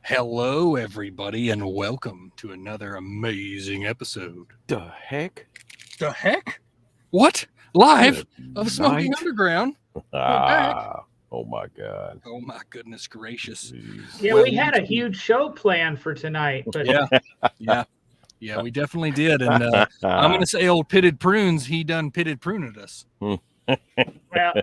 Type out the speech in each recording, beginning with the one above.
Hello, everybody, and welcome to another amazing episode. The heck? The heck? What? Live Good of Smoking night. Underground? We're back. Oh my God. Oh my goodness gracious! Jeez. Yeah, Well, we had a huge show planned for tonight, but Yeah, we definitely did. And I'm going to say, old Pitted Prunes, he done pitted pruned us. well,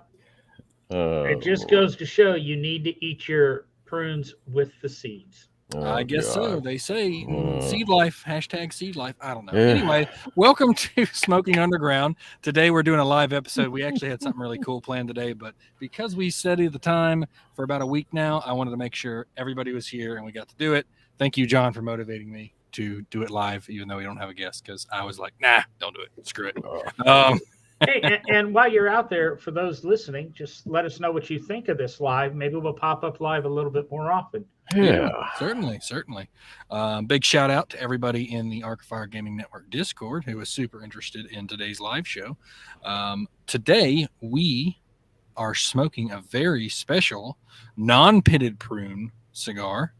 Oh, it just goes to show you need to eat your prunes with the seeds. I guess so. God. They say Uh. seed life, hashtag seed life. I don't know. Yeah. Anyway, welcome to Smoking Underground. Today we're doing a live episode. We actually had something really cool planned today, but because we studied the time for about a week now, I wanted to make sure everybody was here and we got to do it. Thank you, John, for motivating me to do it live, even though we don't have a guest, because I was like, nah, don't do it. Screw it. Hey, and while you're out there, for those listening, just let us know what you think of this live. Maybe we'll pop up live a little bit more often. Yeah. Certainly. Big shout out to everybody in the Arcfire Gaming Network Discord who was super interested in today's live show. Today, we are smoking a very special non-pitted prune cigar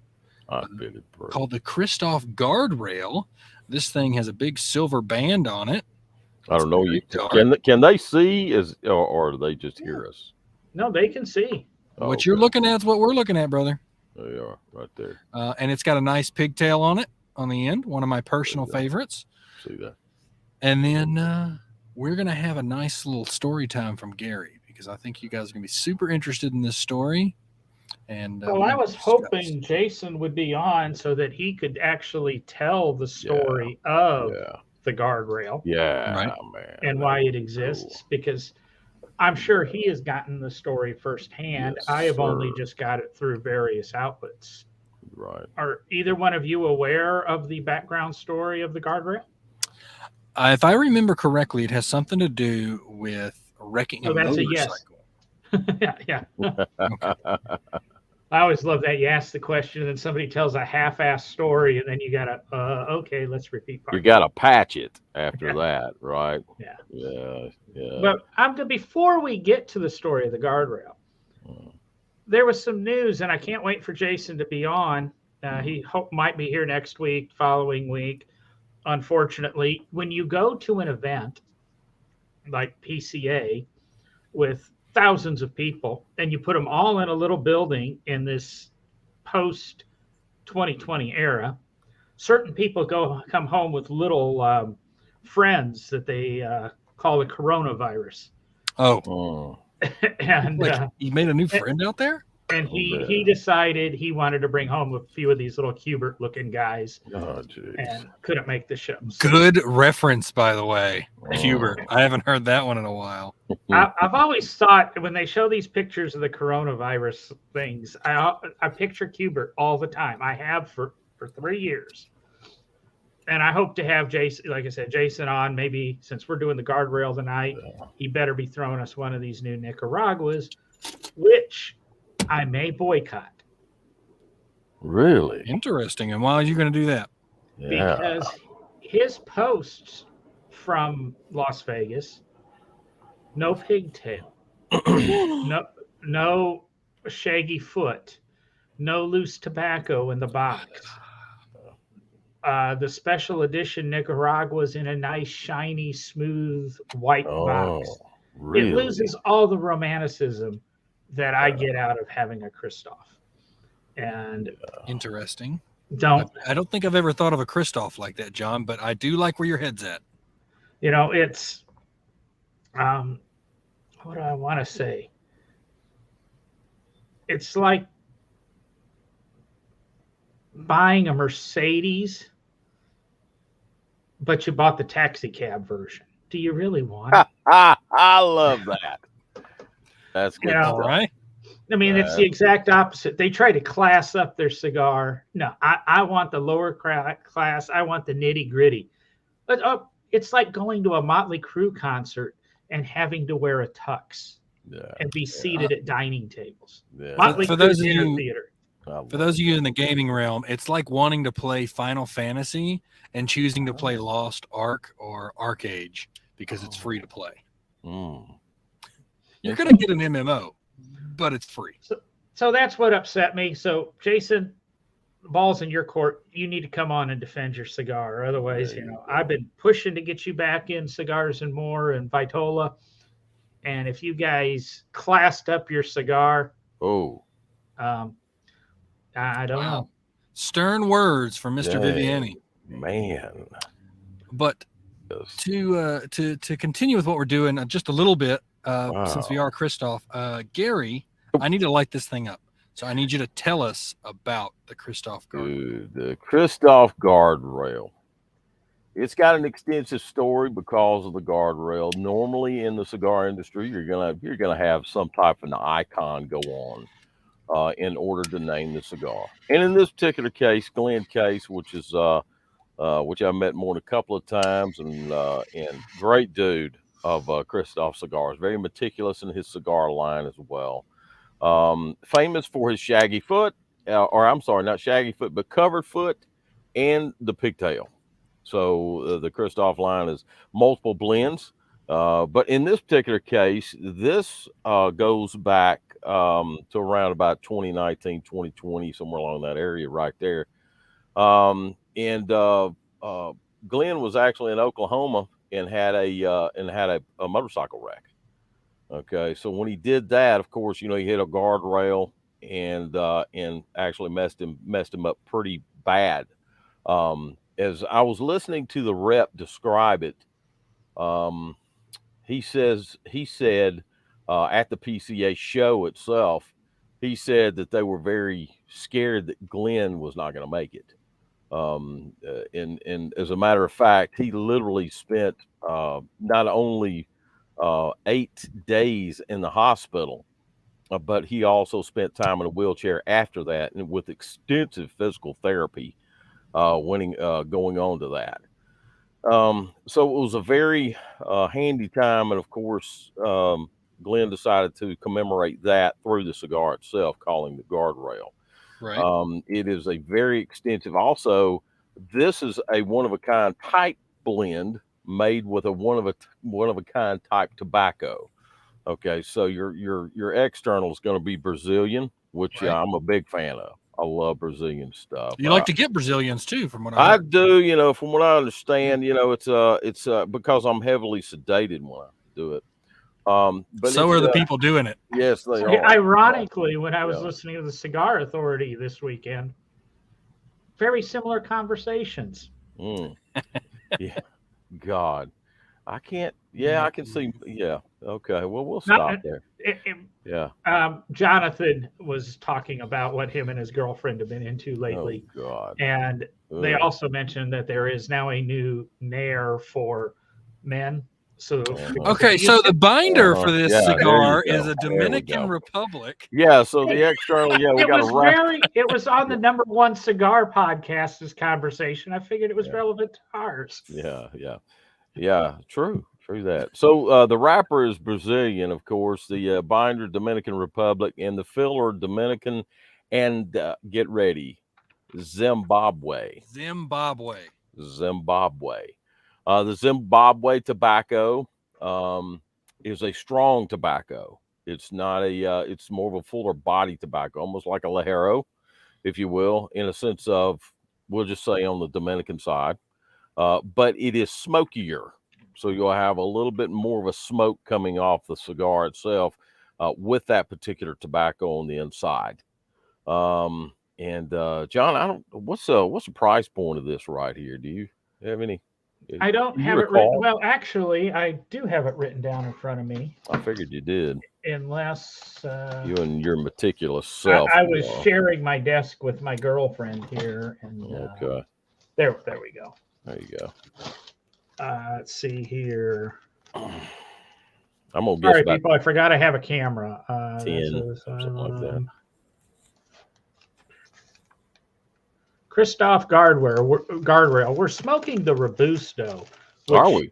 called the Kristoff Guardrail. This thing has a big silver band on it. I don't know. very dark. Can they see or do they just hear us? No, they can see. What you're looking at is what we're looking at, brother. There you are, right there. And it's got a nice pigtail on it on the end, one of my personal There you go. favorites. See that? And then we're going to have a nice little story time from Gary, because I think you guys are going to be super interested in this story. And Well, I was hoping Jason would be on so that he could actually tell the story of Yeah. the guardrail Yeah, Right. man. and why it exists, because I'm sure he has gotten the story firsthand. Yes, I have only sir. just got it through various outlets. Right. Are either one of you aware of the background story of the guardrail? if I remember correctly, it has something to do with wrecking a that's a motorcycle. yes. yeah. I always love that you ask the question and then somebody tells a half-assed story and then you gotta okay, let's repeat part. You got to patch it after that, right? Yeah. Yeah. But before we get to the story of the guardrail, there was some news, and I can't wait for Jason to be on. He might be here next week, following week. Unfortunately, when you go to an event like PCA with thousands of people and you put them all in a little building in this post 2020 era, certain people come home with little friends that they call the coronavirus. Oh, And you made a new friend out there? and he decided he wanted to bring home a few of these little Cubert looking guys Oh, geez. and couldn't make the show. So Good reference, by the way. Oh. Hubert. I haven't heard that one in a while. I've always thought when they show these pictures of the coronavirus things, I picture Cubert all the time. I have for 3 years. And I hope to have Jason, like I said, Jason on. Maybe since we're doing the guardrail tonight, he better be throwing us one of these new Nicaraguas, which I may boycott. Really? Interesting. And why are you going to do that? Yeah. Because his posts from Las Vegas, no pigtail, no shaggy foot, no loose tobacco in the box. The special edition Nicaragua's in a nice, shiny, smooth white box. Really? It loses all the romanticism that I get out of having a Kristoff. And Interesting. don't I don't think I've ever thought of a Kristoff like that, John, but I do like where your head's at. it's what do I want to say? It's like buying a Mercedes, but you bought the taxi cab version. Do you really want it? I love that. That's good. Yeah. All right. I mean, it's the exact opposite. They try to class up their cigar. No, I want the lower class. I want the nitty gritty. But it's like going to a Motley Crue concert and having to wear a tux and be seated at dining tables. Yeah. Motley For Crue those of Dinner you- Theater. For those of you in the gaming realm, it's like wanting to play Final Fantasy and choosing to play Lost Ark or Arcade because it's free to play. You're going to get an MMO, but it's free. So that's what upset me. So, Jason, ball's in your court. You need to come on and defend your cigar. Otherwise, I've been pushing to get you back in Cigars and More and Vitola. And if you guys classed up your cigar, I don't know. Stern words from Mr. Viviani. Man. But to continue with what we're doing just a little bit, since we are Kristoff, Gary, I need to light this thing up. So I need you to tell us about the Kristoff Guardrail. The Kristoff Guardrail. It's got an extensive story because of the Guardrail. Normally in the cigar industry, you're gonna have some type of an icon go on in order to name the cigar. And in this particular case, Glenn Case, which is which I've met more than a couple of times, and great dude of Kristoff Cigars, very meticulous in his cigar line as well. Famous for his shaggy foot, or I'm sorry, not shaggy foot, but covered foot and the pigtail. So the Kristoff line is multiple blends. But in this particular case, this goes back to around about 2019, 2020, somewhere along that area right there. Glenn was actually in Oklahoma and had a motorcycle wreck. Okay, so when he did that, of course, he hit a guardrail and actually messed him up pretty bad. As I was listening to the rep describe it, he said at the PCA show itself, he said that they were very scared that Glenn was not going to make it. And as a matter of fact, he literally spent not only 8 days in the hospital, but he also spent time in a wheelchair after that, and with extensive physical therapy going on to that. So it was a very handy time, and of course, Glenn decided to commemorate that through the cigar itself, calling the Guardrail. Right. It is a very extensive. Also, this is a one-of-a-kind type blend made with a one-of-a-kind type tobacco. Okay, so your external is going to be Brazilian, which I'm a big fan of. I love Brazilian stuff. You like to get Brazilians too, from what I do. From what I understand, it's because I'm heavily sedated when I do it. But so are the people doing it. Yes, they are. Ironically, when I was listening to the Cigar Authority this weekend, very similar conversations. Yeah, God, I can't. Yeah, I can see. Yeah, okay. Well, we'll stop there. Jonathan was talking about what him and his girlfriend have been into lately. Oh, God. And they also mentioned that there is now a new Nair for men. So the binder for this cigar is a Dominican Republic. Yeah, so the external, we got to wrap. It was on the #1 cigar podcast, this conversation. I figured it was relevant to ours. Yeah, true that. So the wrapper is Brazilian, of course, the binder Dominican Republic, and the filler Dominican, and get ready, Zimbabwe. The Zimbabwe tobacco is a strong tobacco. It's not it's more of a fuller body tobacco, almost like a Lajero, if you will, in a sense of, we'll just say on the Dominican side. But it is smokier. So you'll have a little bit more of a smoke coming off the cigar itself with that particular tobacco on the inside. John, what's the price point of this right here? Do you have any? I don't have it written. Well, actually, I do have it written down in front of me. I figured you did. Unless you and your meticulous self. I was sharing my desk with my girlfriend here, and okay. There we go. There you go. Let's see here. I'm gonna guess. Sorry, people. I forgot I have a camera. 10, something like that. Kristoff Guardrail. We're smoking the Robusto. Are we?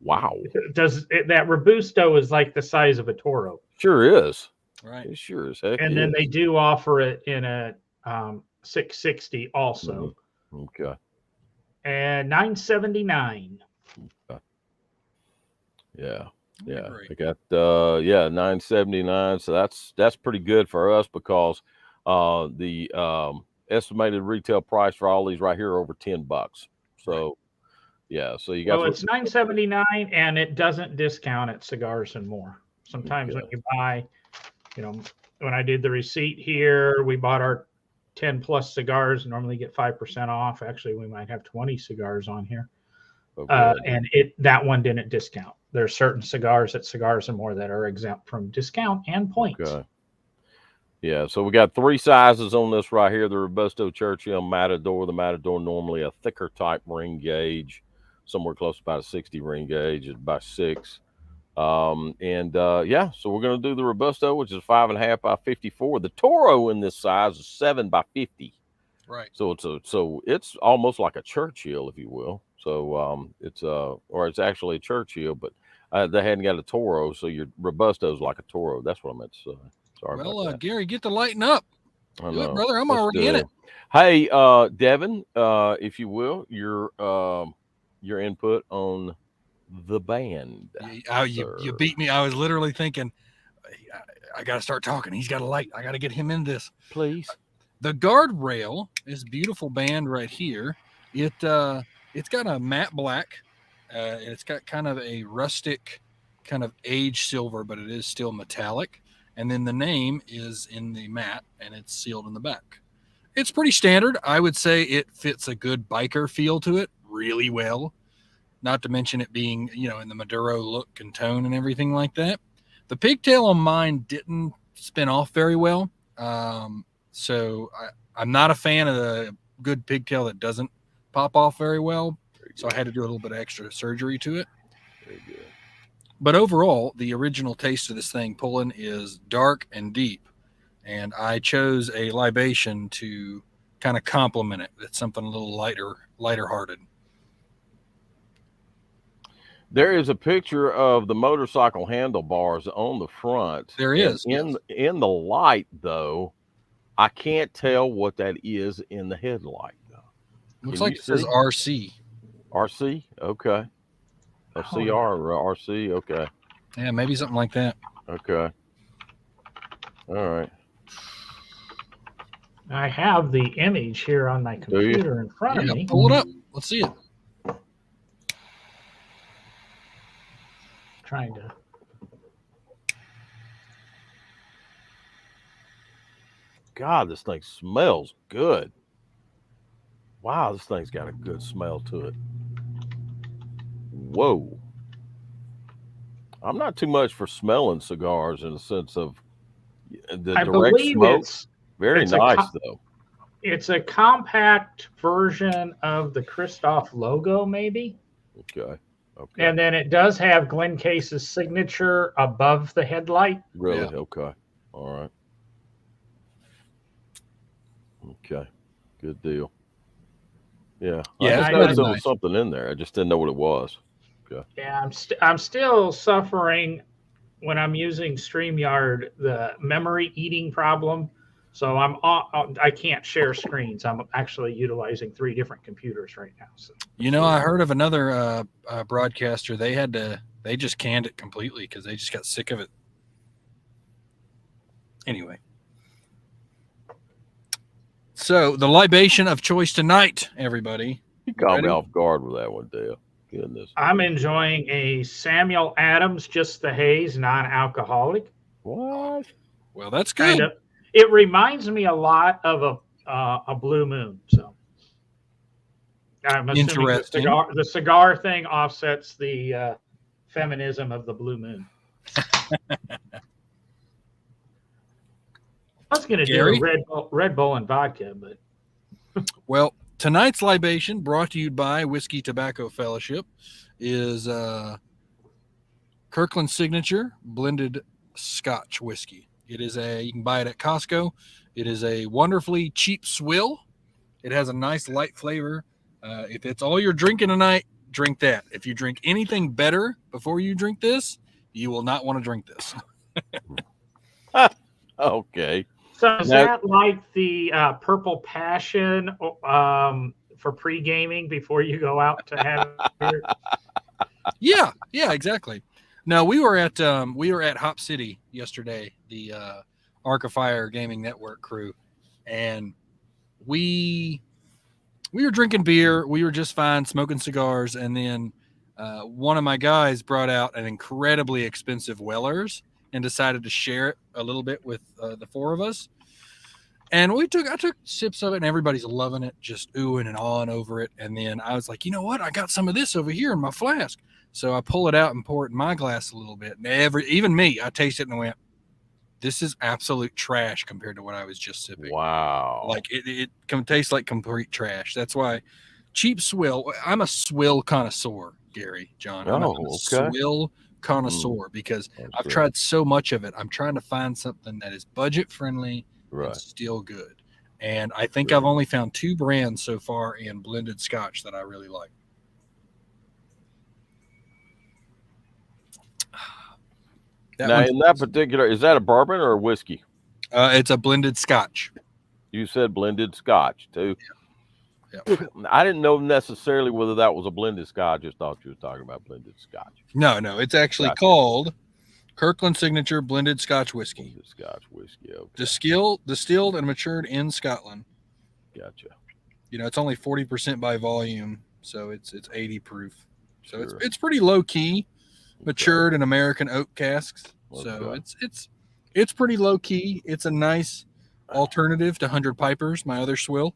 Wow. That Robusto is like the size of a Toro? Sure is. Right. It sure is. Heck, and then they do offer it in a 660 also. Okay. And $9.79. Okay. Yeah. They got $9.79. So that's pretty good for us because the estimated retail price for all these right here over $10. So, yeah. So you got. Well, it's $9.79, and it doesn't discount at Cigars and More. Sometimes when you buy, when I did the receipt here, we bought our 10 plus cigars. Normally get 5% off. Actually, we might have 20 cigars on here. And that one didn't discount. There are certain cigars at Cigars and More that are exempt from discount and points. Okay. Yeah, so we got 3 sizes on this right here. The Robusto Churchill Matador. The Matador normally a thicker type ring gauge, somewhere close to about a 60 ring gauge, is about 6. Yeah, so we're going to do the Robusto, which is 5.5 by 54. The Toro in this size is 7 by 50. Right. So it's almost like a Churchill, if you will. So it's actually a Churchill, but they hadn't got a Toro, so your Robusto is like a Toro. That's what I meant to say. Sorry about that. Gary, get the lighting up. I Do it, know. brother. I'm Let's already do in it. Hey, Devin, if you will, your input on the band. You beat me. I was literally thinking, I got to start talking. He's got a light. I got to get him in this. Please. The Guardrail, this beautiful band right here. It's got a matte black. It's got kind of a rustic, kind of aged silver, but it is still metallic. And then the name is in the matte, and it's sealed in the back. It's pretty standard. I would say it fits a good biker feel to it really well. Not to mention it being, in the Maduro look and tone and everything like that. The pigtail on mine didn't spin off very well. So I'm not a fan of the good pigtail that doesn't pop off very well. So I had to do a little bit of extra surgery to it. Very good. But overall, the original taste of this thing pulling is dark and deep. And I chose a libation to kind of complement it. It's something a little lighter hearted. There is a picture of the motorcycle handlebars on the front. There is. In the light, though, I can't tell what that is in the headlight, though. Looks like it says RC. RC? Okay. RC, okay. Yeah, maybe something like that. Okay. All right. I have the image here on my computer in front of me. Pull it up. Let's see it. Trying to. God, this thing smells good. Wow, this thing's got a good smell to it. Whoa. I'm not too much for smelling cigars in the sense of the direct smoke. Very nice, though. It's a compact version of the Kristoff logo, maybe. Okay. And then it does have Glenn Case's signature above the headlight. Really? Yeah. Okay. All right. Okay. Good deal. Yeah. Yeah. I just there was something in there. I just didn't know what it was. Okay. Yeah, I'm still suffering when I'm using StreamYard, the memory eating problem. So I can't share screens. I'm actually utilizing 3 different computers right now. So I heard of another broadcaster. They just canned it completely because they just got sick of it. Anyway. So the libation of choice tonight, everybody. You caught me off guard with that one, Dale. Goodness. I'm enjoying a Samuel Adams, Just the Haze, non-alcoholic. What? Well, that's good. It reminds me a lot of a Blue Moon. So I'm assuming the cigar thing offsets the feminism of the Blue Moon. I was going to do a Red Bull and vodka, but well, tonight's libation, brought to you by Whiskey Tobacco Fellowship, is Kirkland Signature Blended Scotch Whiskey. It is you can buy it at Costco. It is a wonderfully cheap swill. It has a nice light flavor. If it's all you're drinking tonight, drink that. If you drink anything better before you drink this, you will not want to drink this. Okay. So is that like the Purple Passion for pre-gaming before you go out to have beer? Yeah, exactly. No, we were at Hop City yesterday, the Arc of Fire Gaming Network crew, and we were drinking beer. We were just fine, smoking cigars, and then one of my guys brought out an incredibly expensive Weller's and decided to share it a little bit with the four of us. And I took sips of it, and everybody's loving it, just oohing and awing over it. And then I was like, you know what? I got some of this over here in my flask. So I pull it out and pour it in my glass a little bit. And even me, I tasted it and went, this is absolute trash compared to what I was just sipping. Wow. Like it can taste like complete trash. That's why cheap swill. I'm a swill connoisseur, Gary, John. I'm a swill connoisseur because I've tried so much of it. I'm trying to find something that is budget friendly and still good. And I think I've only found 2 brands so far in blended Scotch that I really like. Now, in that particular, is that a bourbon or a whiskey? It's a blended Scotch. You said blended Scotch too. Yeah. I didn't know necessarily whether that was a blended Scotch. I just thought you were talking about blended Scotch. No, it's actually called Kirkland Signature Blended Scotch Whiskey. Blended Scotch whiskey. Okay. Distilled and matured in Scotland. Gotcha. It's only 40% by volume, so it's 80 proof. So it's pretty low key. Matured in American oak casks, so it's pretty low key. It's a nice alternative to 100 Pipers, my other swill.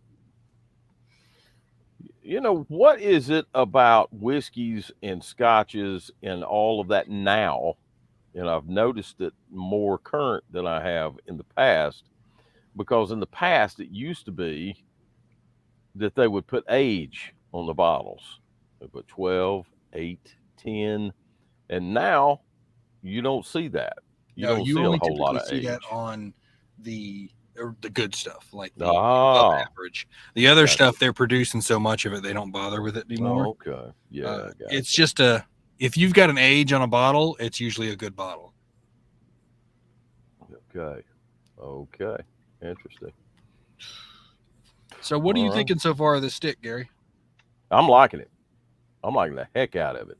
What is it about whiskeys and scotches and all of that now? I've noticed it more current than I have in the past, because in the past it used to be that they would put age on the bottles. They put 12, 8, 10. And now you don't see that. You don't see a whole lot of age. That on the good stuff, like the average. The other stuff, they're producing so much of it, they don't bother with it anymore. Okay. Yeah. It's just if you've got an age on a bottle, it's usually a good bottle. Okay. Interesting. So what are you thinking so far of this stick, Gary? I'm liking it. I'm liking the heck out of it.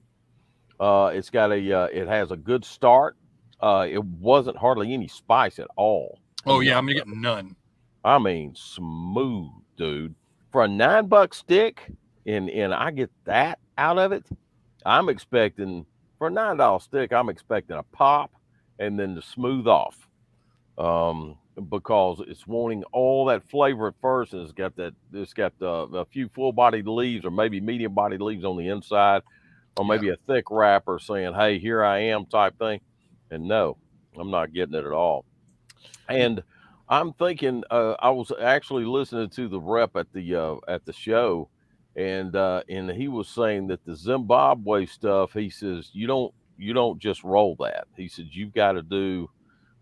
It's got it has a good start. It wasn't hardly any spice at all. Oh yeah, I'm gonna get none. I mean, smooth, dude. For a $9 stick, and I get that out of it. I'm expecting for a $9 stick, I'm expecting a pop and then to smooth off. Because it's wanting all that flavor at first, and it's got a few full-bodied leaves or maybe medium-bodied leaves on the inside. Or maybe a thick wrapper saying, hey, here I am type thing. And no, I'm not getting it at all. And I'm thinking, I was actually listening to the rep at the show, and he was saying that the Zimbabwe stuff, he says, you don't just roll that. He said, you've got to do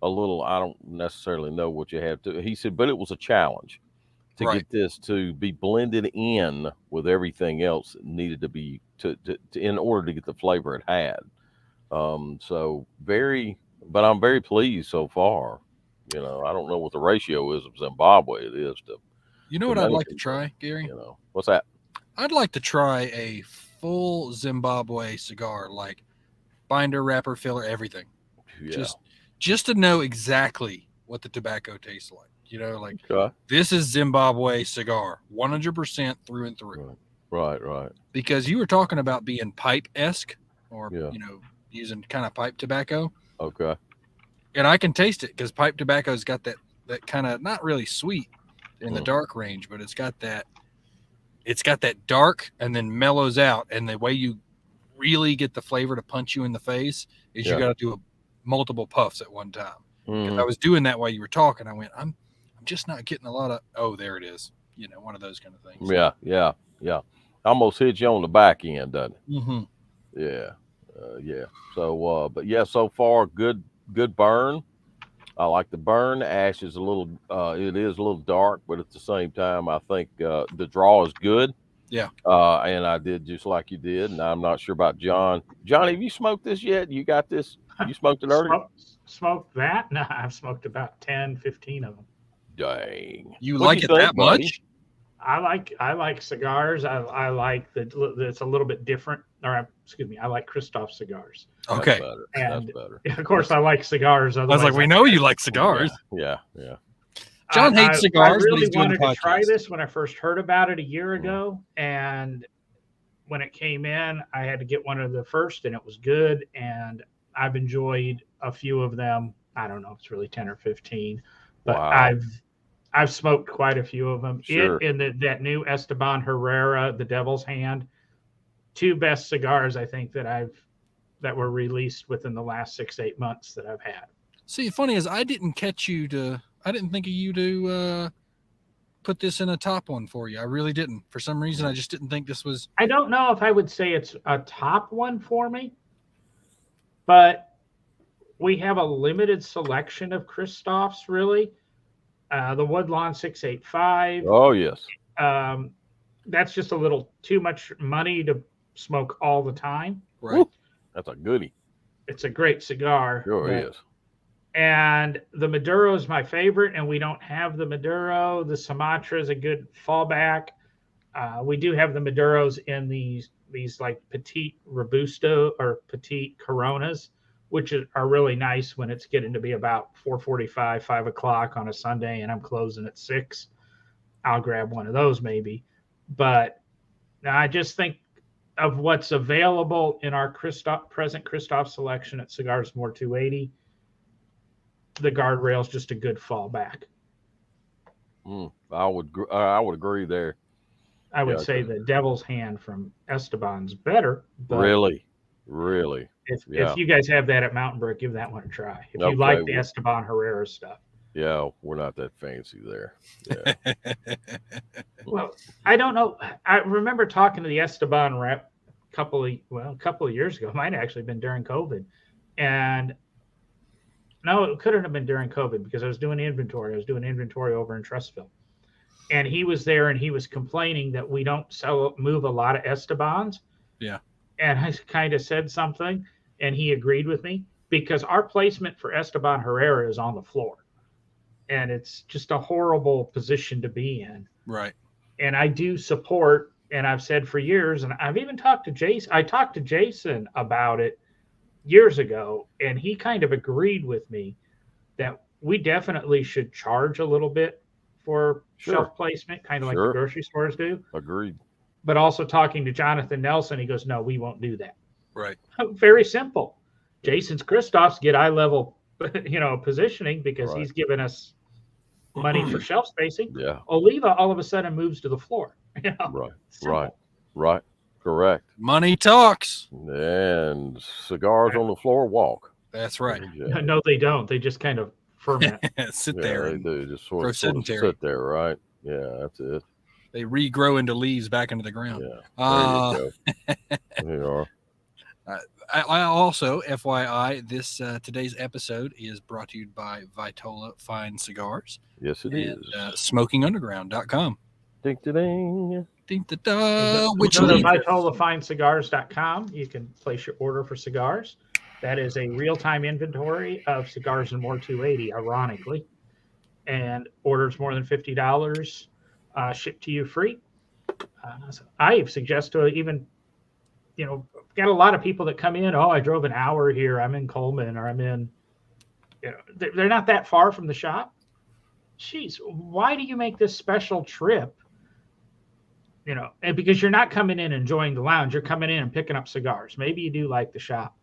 a little, I don't necessarily know what you have to. He said, but it was a challenge to get this to be blended in with everything else that needed to be to in order to get the flavor it had. But I'm very pleased so far. I don't know what the ratio is of Zimbabwe it is to. What I'd like to try, Gary? What's that? I'd like to try a full Zimbabwe cigar, like binder, wrapper, filler, everything. Yeah. Just to know exactly what the tobacco tastes like. This is Zimbabwe cigar, 100% through and through. Right. Because you were talking about being pipe-esque or, using kind of pipe tobacco. Okay. And I can taste it because pipe tobacco's got that kind of, not really sweet in the dark range, but it's got that dark and then mellows out. And the way you really get the flavor to punch you in the face is you got to do multiple puffs at one time. Because I was doing that while you were talking. I went, I'm just not getting a lot of, there it is. One of those kind of things. Yeah. Almost hit you on the back end, doesn't it? Mm-hmm. Yeah. So, but yeah, so far, good burn. I like the burn. Ash is it is a little dark, but at the same time, I think the draw is good. Yeah. And I did just like you did. And I'm not sure about John. John, have you smoked this yet? You got this? You smoked it earlier? Smoked that? No, I've smoked about 10, 15 of them. Dang. You like it that much? I like cigars. I like it's a little bit different. Or excuse me, I like Kristoff cigars. Okay. That's better. Of course, I like cigars. I was like, we know you like cigars. Yeah. John hates I cigars, but really he's doing the wanted to try podcast. this when I first heard about it a year ago, and when it came in, I had to get one of the first, and it was good. And I've enjoyed a few of them. I don't know if it's really 10 or 15, but Wow. I've smoked quite a few of them. Sure. It and that new Esteban Herrera, the Devil's Hand, two best cigars I think that were released within the last 6-8 months that I've had. See, funny is I didn't think of you to put this in a top one for you. I really didn't. For some reason, I just didn't think this was. I don't know if I would say it's a top one for me, but we have a limited selection of Kristoffs, really. The Woodlawn 685. Oh, yes. That's just a little too much money to smoke all the time. Right. Woo. That's a goodie. It's a great cigar. Sure is. And the Maduro is my favorite, and we don't have the Maduro. The Sumatra is a good fallback. We do have the Maduros in these like petite Robusto or petite Coronas, which are really nice when it's getting to be about 4:45, 5 o'clock on a Sunday, and I'm closing at 6. I'll grab one of those maybe. But I just think of what's available in our present Kristoff selection at Cigars More 280. The Guardrail is just a good fallback. I would agree there. I would say the Devil's Hand from Esteban's better. But really. If you guys have that at Mountain Brook, give that one a try. If you like the Esteban Herrera stuff. Yeah, we're not that fancy there. Yeah. Well, I don't know. I remember talking to the Esteban rep a couple of years ago. It might have actually been during COVID. And no, it couldn't have been during COVID because I was doing inventory. I was doing inventory over in Trustville. And he was there and he was complaining that we don't move a lot of Estebans. Yeah. And I kind of said something and he agreed with me because our placement for Esteban Herrera is on the floor. And it's just a horrible position to be in. Right. And I do support, and I've said for years, and I've even talked to Jason. I talked to Jason about it years ago, and he kind of agreed with me that we definitely should charge a little bit for shelf placement, kind of like the grocery stores do. Agreed. But also talking to Jonathan Nelson, he goes, no, we won't do that. Right. Very simple. Jason's Kristoffs get eye level, positioning because he's given us money for shelf spacing. Yeah. Oliva all of a sudden moves to the floor. Right. Correct. Money talks. And cigars on the floor walk. That's right. Yeah. No, they don't. They just kind of ferment. Sit there. They do. Just sort of sit there, right? Yeah, that's it. They regrow into leaves back into the ground. Yeah. There you go. There you are. I also, FYI, this today's episode is brought to you by Vitola Fine Cigars. Yes, it is. SmokingUnderground.com. Ding, ding. Ding, da, da, which go to leads VitolaFineCigars.com. You can place your order for cigars. That is a real-time inventory of Cigars and More 280, ironically. And orders more than $50, shipped to you free. So I suggest to even, got a lot of people that come in. Oh, I drove an hour here. I'm in Coleman, or I'm in. They're not that far from the shop. Jeez, why do you make this special trip? And because you're not coming in enjoying the lounge, you're coming in and picking up cigars. Maybe you do like the shop,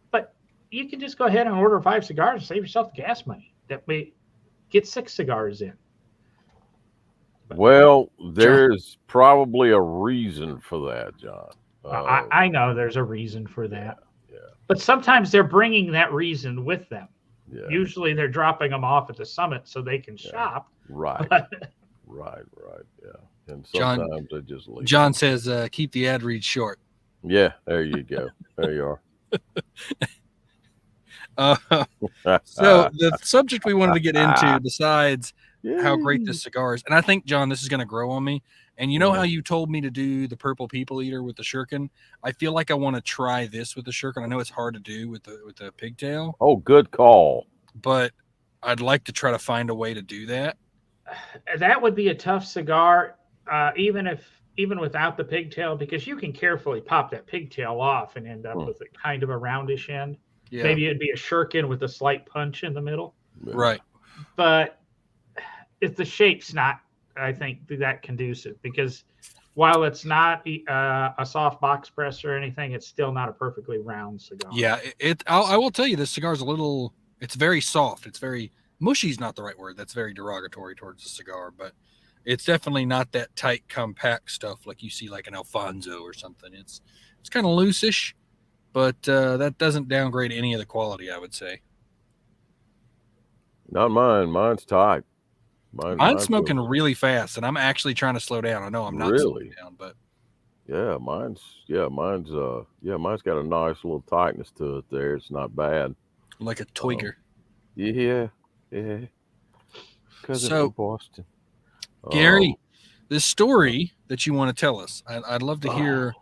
but you can just go ahead and order 5 cigars and save yourself the gas money. That way, get 6 cigars in. Well, there's probably a reason for that, John. I know there's a reason for that. Yeah. But sometimes they're bringing that reason with them. Yeah. Usually they're dropping them off at the summit so they can shop. Right. Right. Yeah. And sometimes they just leave. John says, keep the ad read short. Yeah. There you go. There you are. So the subject we wanted to get into, besides how great this cigar is, and I think, John, this is going to grow on me. And you know how you told me to do the Purple People Eater with the shirkin? I feel like I want to try this with the shirkin. I know it's hard to do with the pigtail. Oh, good call. But I'd like to try to find a way to do that. That would be a tough cigar, even without the pigtail, because you can carefully pop that pigtail off and end up with a kind of a roundish end. Yeah. Maybe it'd be a shirkin with a slight punch in the middle. Right. But if the shape's not, I think, that conducive, because while it's not a soft box press or anything, it's still not a perfectly round cigar. Yeah, I will tell you, this cigar's a little. It's very soft. It's very mushy. Is not the right word. That's very derogatory towards the cigar, but it's definitely not that tight, compact stuff like you see like an Alfonso or something. It's kind of loosish, but that doesn't downgrade any of the quality, I would say. Not mine. Mine's tight. Mine's smoking really fast, and I'm actually trying to slow down. I know I'm not slowing down, but mine's got a nice little tightness to it there. It's not bad. Like a twigger. Yeah. Because it's from Boston. Gary, this story that you want to tell us, I'd love to hear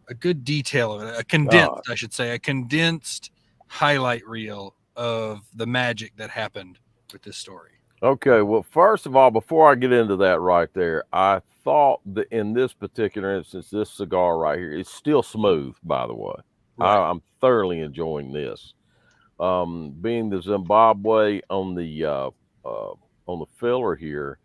a good detail of it, a condensed highlight reel of the magic that happened with this story. Okay, well, first of all, before I get into that right there, I thought that in this particular instance, this cigar right here is still smooth, by the way. Right. I'm thoroughly enjoying this. Being the Zimbabwe on the filler here,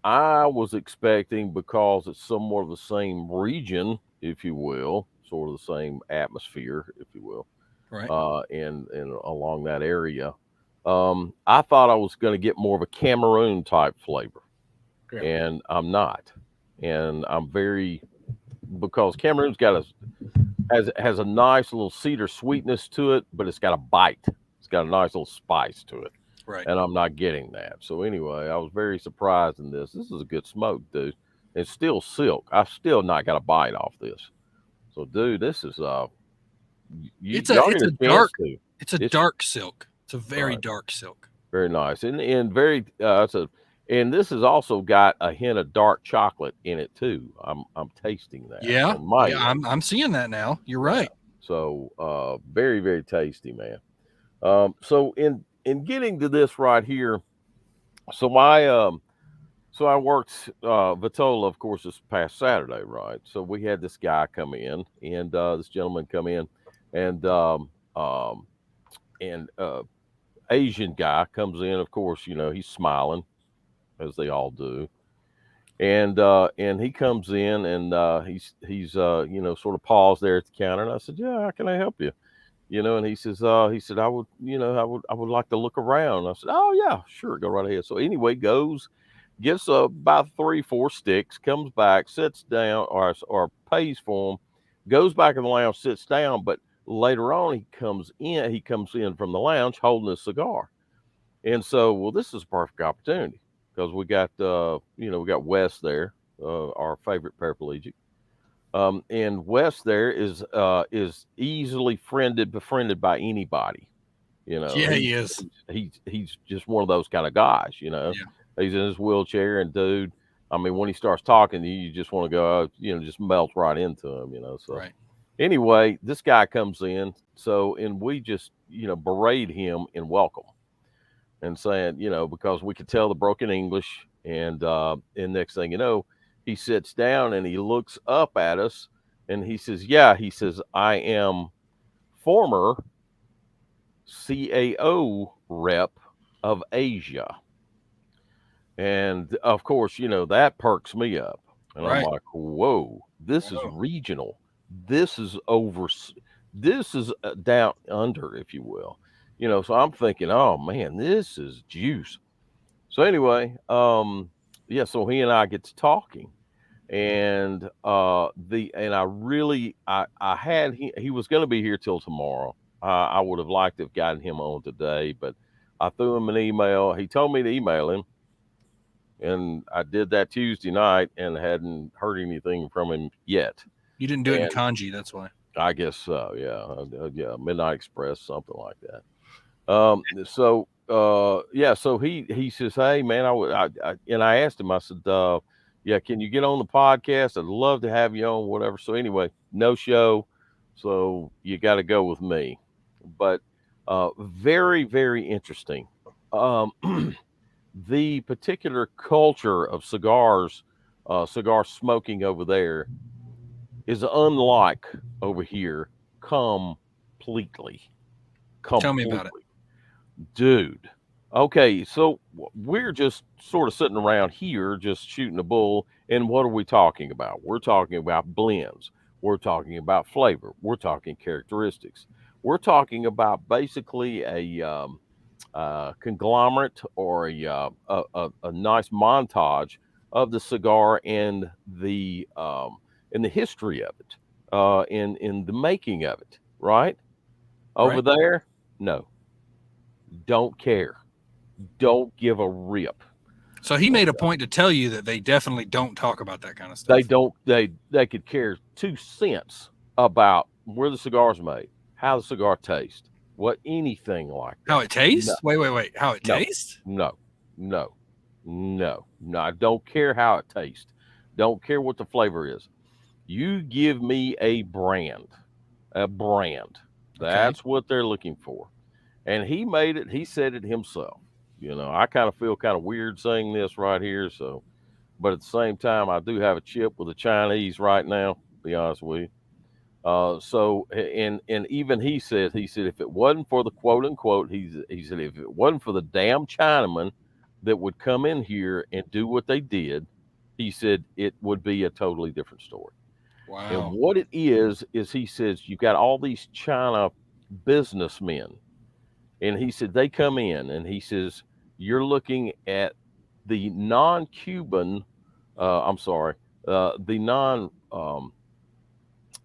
I was expecting, because it's somewhat of the same region, if you will, sort of the same atmosphere, if you will, right, and along that area. I thought I was going to get more of a Cameroon type flavor, and I'm not. And I'm because Cameroon's has a nice little cedar sweetness to it, but it's got a bite. It's got a nice little spice to it. Right. And I'm not getting that. So anyway, I was very surprised in this. This is a good smoke, dude. It's still silk. I've still not got a bite off this. So, dude, this is it's a dark silk. It's a very dark silk. Very nice, and very and this has also got a hint of dark chocolate in it too. I'm tasting that. Yeah, I'm seeing that now. You're right. So very, very tasty, man. So in getting to this right here, so I worked Vitola, of course, this past Saturday, right? So we had this guy come in, and this gentleman come in, and Asian guy comes in. Of course, he's smiling, as they all do, and he comes in, and he's sort of paused there at the counter, and I said, "Yeah, how can I help you?" And he said, "I would like to look around." I said, "Oh yeah, sure, go right ahead." So anyway, gets about 3-4 sticks, comes back, sits down, or pays for them, goes back in the lounge, sits down, but later on he comes in from the lounge holding a cigar. And so, well, this is a perfect opportunity, because we got Wes there, our favorite paraplegic. And Wes there is easily befriended by anybody. Yeah, he is. He's just one of those kind of guys, Yeah. He's in his wheelchair, and dude, I mean, when he starts talking to you, you just want to go, just melt right into him, So right. Anyway, this guy comes in, and we just, berate him in welcome, and saying, because we could tell the broken English, and next thing you know, he sits down and he looks up at us, and he says, "I am former CAO rep of Asia." And of course, that perks me up. And I'm like, whoa, this is regional. This is down under, if you will. So I'm thinking, oh man, this is juice. So anyway, so he and I get to talking. And he was going to be here till tomorrow. I would have liked to have gotten him on today, but I threw him an email. He told me to email him, and I did that Tuesday night and hadn't heard anything from him yet. You didn't do it in kanji, that's why. I guess so. Yeah, Midnight Express, something like that. So he says, "Hey man, I asked him. I said, can you get on the podcast? I'd love to have you on, whatever." So anyway, no show. So you got to go with me. But very, very interesting. The particular culture of cigar smoking over there is unlike over here completely. Tell me about it. Dude. Okay, so we're just sort of sitting around here, just shooting a bull. And what are we talking about? We're talking about blends. We're talking about flavor. We're talking characteristics. We're talking about basically a conglomerate or a nice montage of the cigar and the history of it, in the making of it. Right over Right. there, no, don't care, don't give a rip. So he made a Okay. point to tell you that they definitely don't talk about that kind of They stuff. don't. They could care 2 cents about where the cigar's made, how the cigar tastes, what anything like How that. it No, tastes? Wait. How it no, tastes? no, no, no. I don't care how it tastes. Don't care what the flavor is. You give me a brand, a brand. Okay. That's what they're looking for. And he made it. He said it himself. I kind of feel kind of weird saying this right here. So, but at the same time, I do have a chip with the Chinese right now. To be honest with you. And even he said if it wasn't for the quote unquote, he said if it wasn't for the damn Chinaman that would come in here and do what they did, he said it would be a totally different story. And Wow. what it is he says you've got all these China businessmen, and he said they come in, and he says you're looking at the non-Cuban, I'm sorry, the non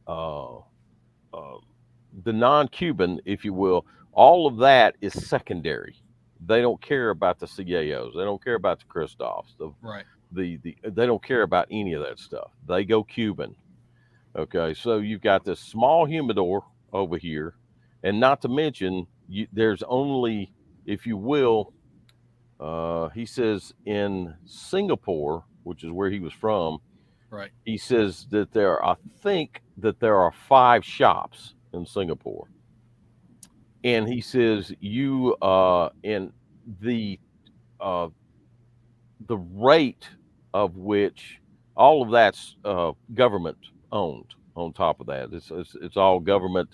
uh, uh, the non-Cuban, if you will, all of that is secondary. They don't care about the CAOs. They don't care about the Kristoffs. Right. They don't care about any of that stuff. They go Cuban. Okay, so you've got this small humidor over here, and not to mention there's only, if you will, he says in Singapore, which is where he was from, Right. he says that I think that there are 5 shops in Singapore. And he says and the uh, the rate of which all of that's government owned. On top of that, it's all government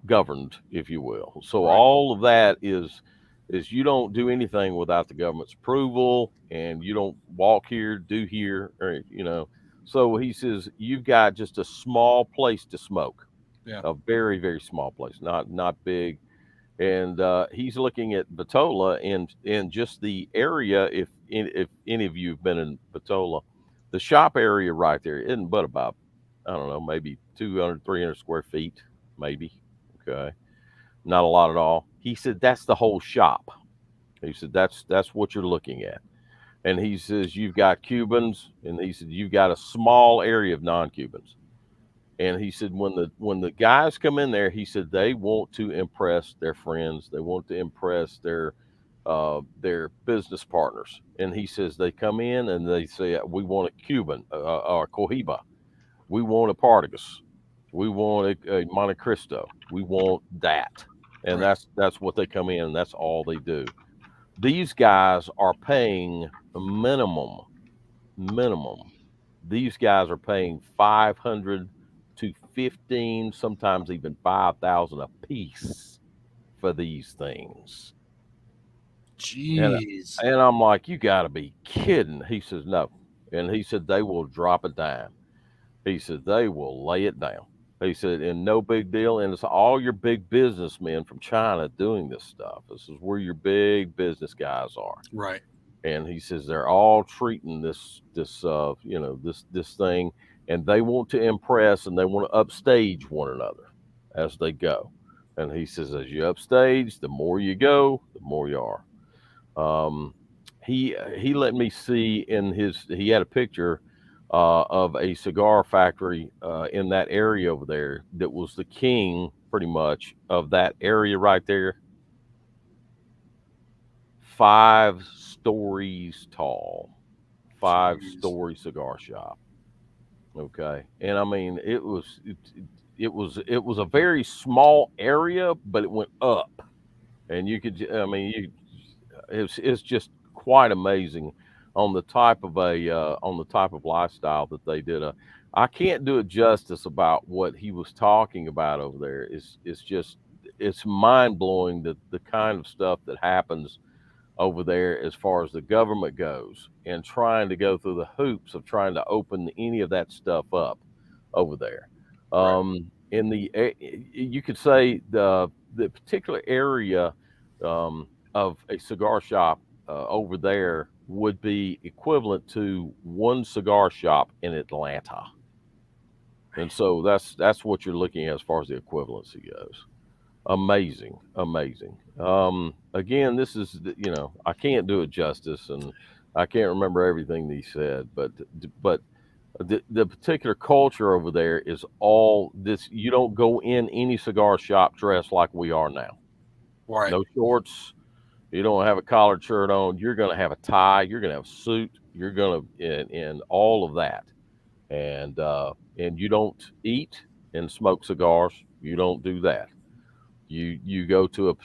governed, if you will. So Right. all of that is you don't do anything without the government's approval, and you don't walk here, do here, or So he says you've got just a small place to smoke, Yeah. a very very small place, not big. And he's looking at Batola in just the area. If any of you have been in Batola, the shop area right there isn't but about, I don't know, maybe 200, 300 square feet, maybe. Okay, not a lot at all. He said that's the whole shop. He said that's what you're looking at. And he says you've got Cubans, and he said you've got a small area of non-Cubans. And he said when the guys come in there, he said they want to impress their friends, they want to impress their business partners. And he says they come in and they say we want a Cuban, or Cohiba, we want a Partagas, we want a Monte Cristo, we want that. And Right. that's what they come in, and that's all they do. These guys are paying a minimum. These guys are paying 500 to 15, sometimes even 5,000 a piece for these things. And Jeez. and I'm like, you got to be kidding. He says no, and he said they will drop a dime. He said they will lay it down. He said, and no big deal. And it's all your big businessmen from China doing this stuff. This is where your big business guys are. Right. And he says they're all treating this thing, and they want to impress, and they want to upstage one another as they go. And he says as you upstage, the more you go, the more you are. um, he let me see he had a picture of a cigar factory in that area over there that was the king pretty much of that area right there, 5 stories tall, five Jeez. story cigar shop. Okay, and I mean it was a very small area, but it went up, and I mean it's just quite amazing on the type of lifestyle that they did. I can't do it justice about what he was talking about over there. It's just it's mind blowing the kind of stuff that happens over there as far as the government goes, and trying to go through the hoops of trying to open any of that stuff up over there. In the you could say the particular area of a cigar shop over there would be equivalent to one cigar shop in Atlanta. And so that's what you're looking at as far as the equivalency goes. Amazing. Again, this is I can't do it justice, and I can't remember everything that he said, but the particular culture over there is all this. You don't go in any cigar shop dressed like we are now. Right. No shorts. You don't have a collared shirt on. You're going to have a tie. You're going to have a suit. You're going to and all of that. And you don't eat and smoke cigars. You don't do that. You go to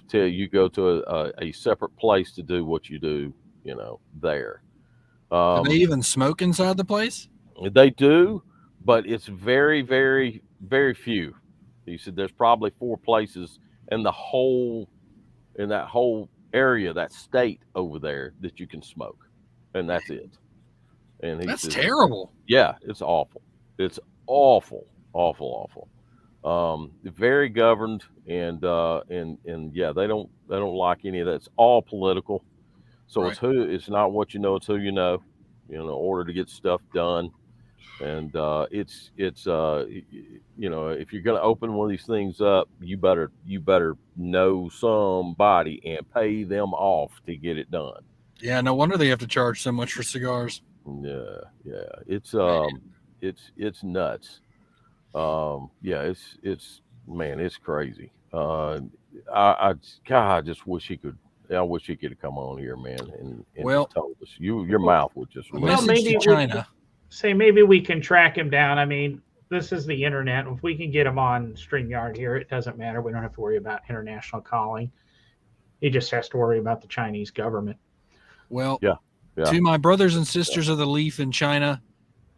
a separate place to do what you do. There. Do they even smoke inside the place? They do, but it's very, very, very few. He said there's probably 4 places in that whole area, that state over there, that you can smoke, and that's it. And he That's says, terrible. Yeah, it's awful. It's awful. Very governed, and yeah, they don't like any of that. It's all political. So Right. it's not what you know, it's who you know. In order to get stuff done. And it's if you're going to open one of these things up, you better know somebody and pay them off to get it done. Yeah, no wonder they have to charge so much for cigars. Yeah, it's nuts. It's crazy. I just wish he could. I wish he could have come on here, man, and Well, just told us. Your mouth would just. A Well, message maybe to China. maybe we can track him down. I mean, this is the internet. If we can get him on StreamYard here, it doesn't matter. We don't have to worry about international calling. He just has to worry about the Chinese government. Well, Yeah. To my brothers and sisters of the leaf in China,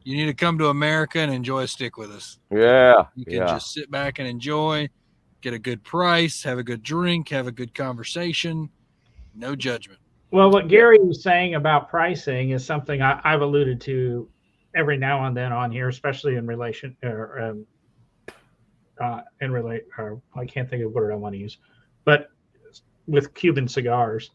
you need to come to America and enjoy a stick with us. Yeah. You can just sit back and enjoy, get a good price, have a good drink, have a good conversation. No judgment. Well, what Gary was saying about pricing is something I've alluded to every now and then on here, especially in relation I can't think of what I want to use, but with Cuban cigars.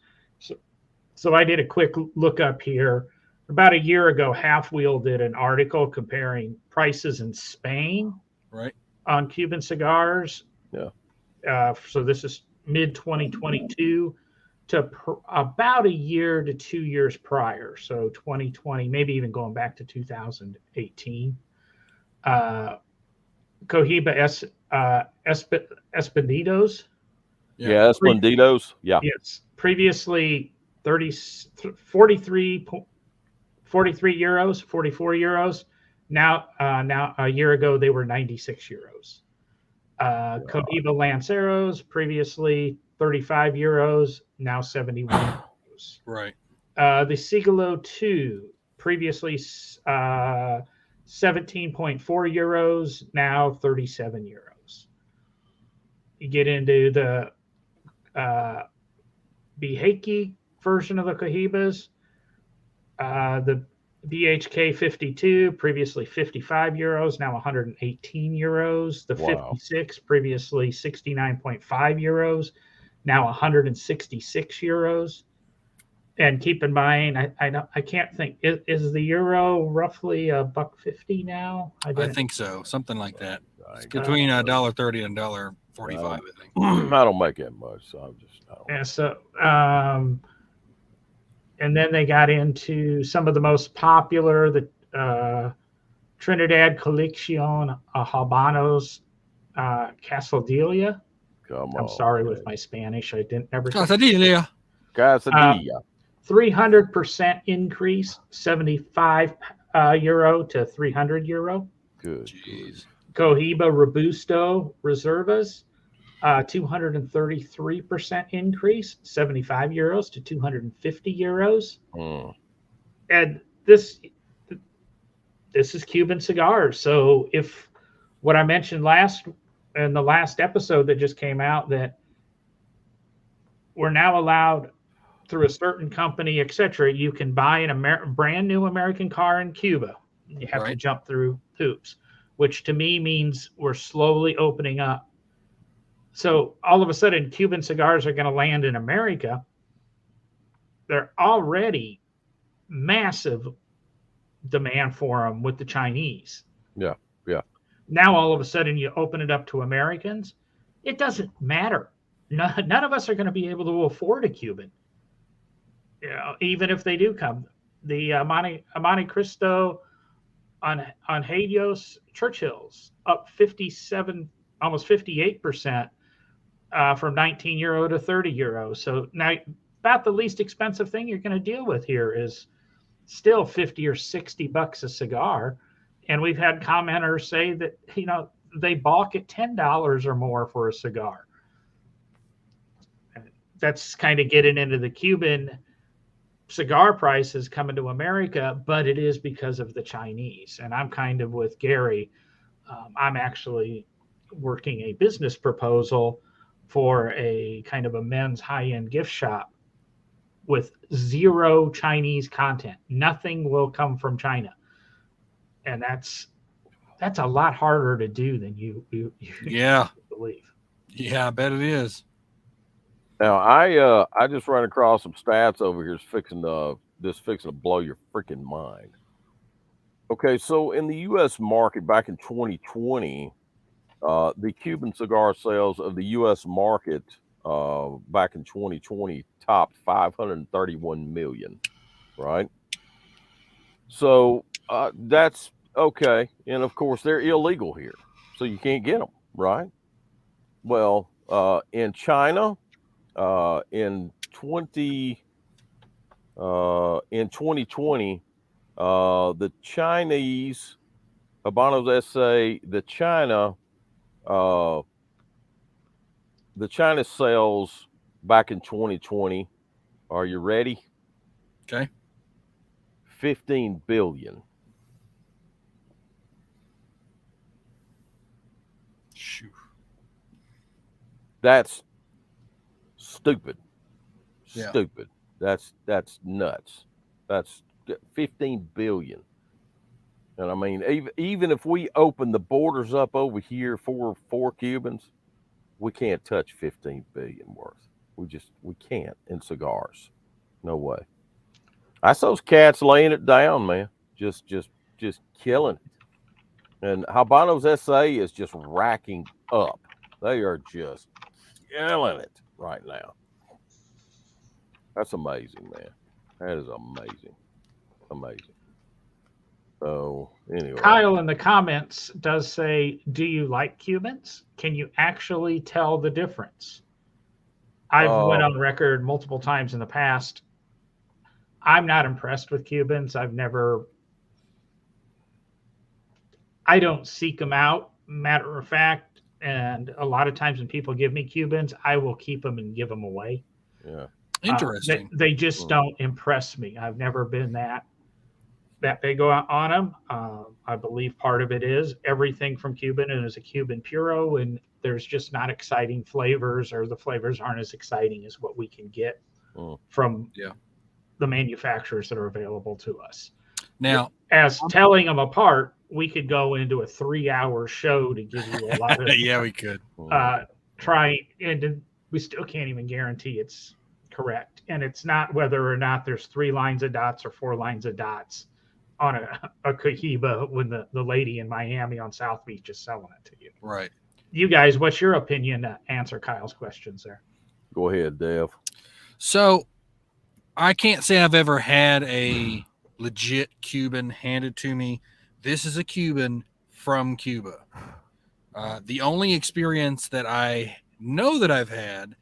So I did a quick look up here. About a year ago, Half Wheel did an article comparing prices in Spain, right, on Cuban cigars. Yeah. So this is mid 2022 to about a year to 2 years prior. So 2020, maybe even going back to 2018. Cohiba Escondidos. Yeah, Escondidos. Yeah. Yes. Previously 43 euros, 44 euros. Now a year ago they were 96 euros. Cohiba Lanceros, previously 35 euros, now 71 euros. right. The Sigilo 2, previously 17.4 euros, now 37 euros. You get into the Biheki version of the Cohibas, the BHK 52, previously 55 euros, now 118 euros. The 56, previously 69.5 euros, now 166 euros. And keep in mind, I can't think, is the euro roughly $1.50 now? I think so, something like that. It's between $1.30 and $1.45, I think. I don't make that much, so and then they got into some of the most popular, the Trinidad Colección Habanos Casadilla. I'm sorry with my Spanish. I didn't ever. Casadilla. 300% increase, 75 euro to 300 euro. Good. Jeez. Cohiba Robusto Reservas, 233% increase, 75 euros to 250 euros. And this is Cuban cigars. So if what I mentioned in the last episode that just came out, that we're now allowed through a certain company, etc. You can buy an brand new American car in Cuba. You have to jump through hoops, which to me means we're slowly opening up. So all of a sudden, Cuban cigars are going to land in America. They're already massive demand for them with the Chinese. Yeah, yeah. Now all of a sudden you open it up to Americans. It doesn't matter. None of us are going to be able to afford a Cuban. You know, even if they do come. The Monte Cristo on Helios Churchill's up 57, almost 58% from 19 euro to 30 euro. So now about the least expensive thing you're going to deal with here is still 50 or 60 bucks a cigar. And we've had commenters say that, you know, they balk at $10 or more for a cigar. That's kind of getting into the Cuban cigar prices coming to America, but it is because of the Chinese. And I'm kind of with Gary. I'm actually working a business proposal for a kind of a men's high-end gift shop with zero Chinese content. Nothing will come from China. And that's a lot harder to do than you believe. Yeah, I bet it is. Now I just ran across some stats over here fixing to blow your freaking mind. Okay, so in the U.S. market back in 2020, the Cuban cigar sales of the U.S. market back in 2020 topped 531 million, right? So that's okay, and of course they're illegal here, so you can't get them, right? Well, in China, in 2020, the Chinese Habanos SA, the China sales back in 2020. Are you ready? Okay. 15 billion. Shoot. That's stupid. Yeah. Stupid. That's nuts. That's 15 billion. And I mean, even if we open the borders up over here for Cubans, we can't touch 15 billion worth. We can't in cigars. No way. I saw those cats laying it down, man. Just killing it. And Habanos SA is just racking up. They are just killing it right now. That's amazing, man. That is amazing. Amazing. So anyway, Kyle in the comments does say, do you like Cubans? Can you actually tell the difference? I've went on record multiple times in the past. I'm not impressed with Cubans. I don't seek them out, matter of fact. And a lot of times when people give me Cubans, I will keep them and give them away. Yeah. Interesting. They just don't impress me. I've never been that big on them. I believe part of it is everything from Cuban is a Cuban Puro, and there's just not exciting flavors, or the flavors aren't as exciting as what we can get from the manufacturers that are available to us. Now, as telling them apart, we could go into a 3-hour show to give you a lot of yeah, we could try, and we still can't even guarantee it's correct. And it's not whether or not there's 3 lines of dots or 4 lines of dots on a Cohiba when the lady in Miami on South Beach is selling it to you. Right. You guys, what's your opinion to answer Kyle's questions there? Go ahead, Dev. So I can't say I've ever had a legit Cuban handed to me. This is a Cuban from Cuba. The only experience that I know that I've had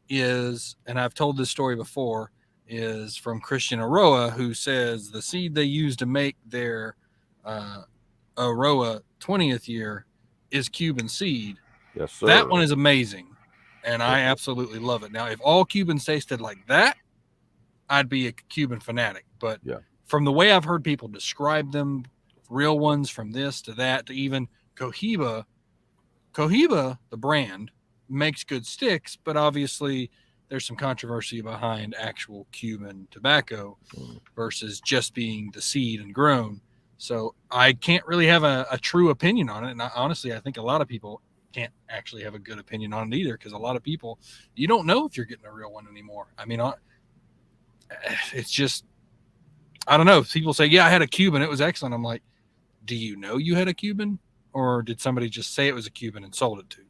is, and I've told this story before, is from Christian Aroa, who says the seed they use to make their Aroa 20th year is Cuban seed. Yes, sir. That one is amazing, and I absolutely love it. Now, if all Cubans tasted like that, I'd be a Cuban fanatic. But from the way I've heard people describe them, real ones from this to that to even Cohiba, the brand, makes good sticks, but obviously there's some controversy behind actual Cuban tobacco versus just being the seed and grown. So I can't really have a true opinion on it. And honestly, I think a lot of people can't actually have a good opinion on it either, because a lot of people, you don't know if you're getting a real one anymore. I mean, it's just, I don't know. People say, yeah, I had a Cuban, it was excellent. I'm like, do you know you had a Cuban, or did somebody just say it was a Cuban and sold it to you?